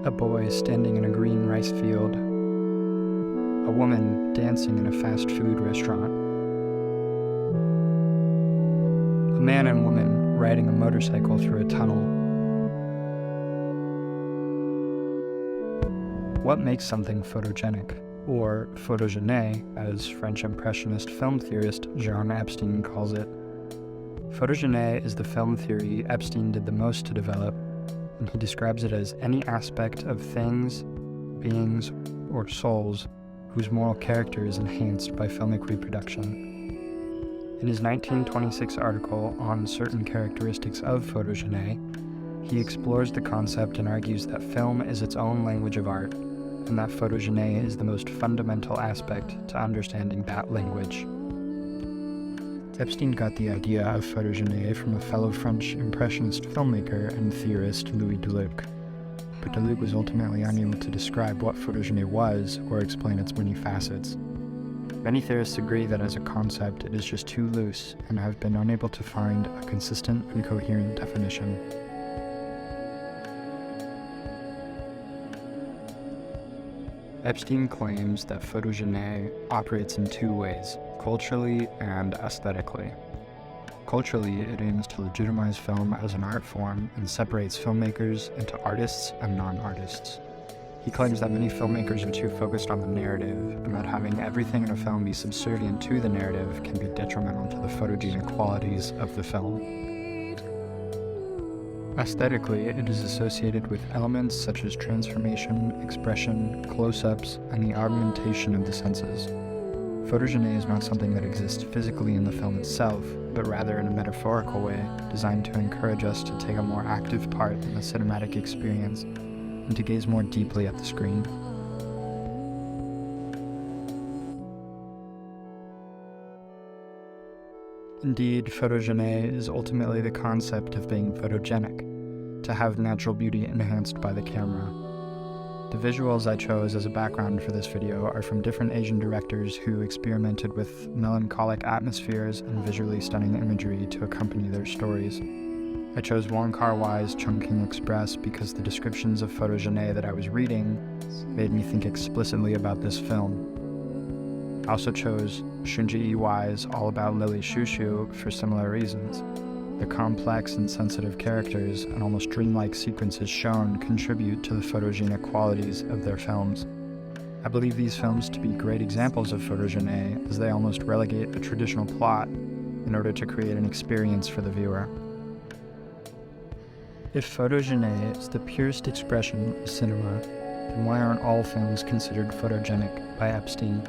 A boy standing in a green rice field. A woman dancing in a fast food restaurant. A man and woman riding a motorcycle through a tunnel. What makes something photogenic, or photogénie, as French Impressionist film theorist Jean Epstein calls it? Photogénie is the film theory Epstein did the most to develop, and he describes it as any aspect of things, beings, or souls whose moral character is enhanced by filmic reproduction. In his 1926 article on certain characteristics of photogénie, he explores the concept and argues that film is its own language of art, and that photogénie is the most fundamental aspect to understanding that language. Epstein got the idea of photogénie from a fellow French Impressionist filmmaker and theorist, Louis Deluc. But Deluc was ultimately unable to describe what photogénie was or explain its many facets. Many theorists agree that as a concept it is just too loose and have been unable to find a consistent and coherent definition. Epstein claims that photogénie operates in two ways, culturally and aesthetically. Culturally, it aims to legitimize film as an art form and separates filmmakers into artists and non-artists. He claims that many filmmakers are too focused on the narrative, and that having everything in a film be subservient to the narrative can be detrimental to the photogenic qualities of the film. Aesthetically, it is associated with elements such as transformation, expression, close-ups, and the augmentation of the senses. Photogénie is not something that exists physically in the film itself, but rather in a metaphorical way, designed to encourage us to take a more active part in the cinematic experience and to gaze more deeply at the screen. Indeed, photogénie is ultimately the concept of being photogenic, to have natural beauty enhanced by the camera. The visuals I chose as a background for this video are from different Asian directors who experimented with melancholic atmospheres and visually stunning imagery to accompany their stories. I chose Wong Kar-wai's Chungking Express because the descriptions of photogénie that I was reading made me think explicitly about this film. I also chose Shunji Iwai's All About Lily Shushu for similar reasons. The complex and sensitive characters and almost dreamlike sequences shown contribute to the photogenic qualities of their films. I believe these films to be great examples of photogénie, as they almost relegate a traditional plot in order to create an experience for the viewer. If photogénie is the purest expression of cinema, then why aren't all films considered photogenic by Epstein?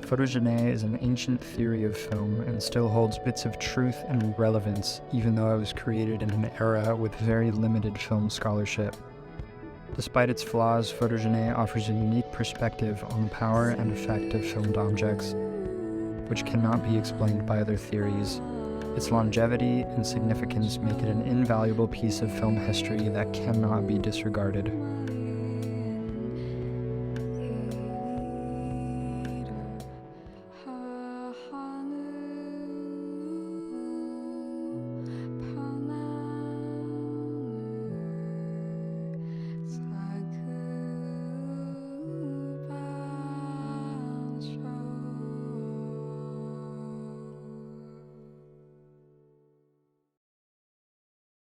Photogénie is an ancient theory of film and still holds bits of truth and relevance, even though it was created in an era with very limited film scholarship. Despite its flaws, photogénie offers a unique perspective on the power and effect of filmed objects, which cannot be explained by other theories. Its longevity and significance make it an invaluable piece of film history that cannot be disregarded.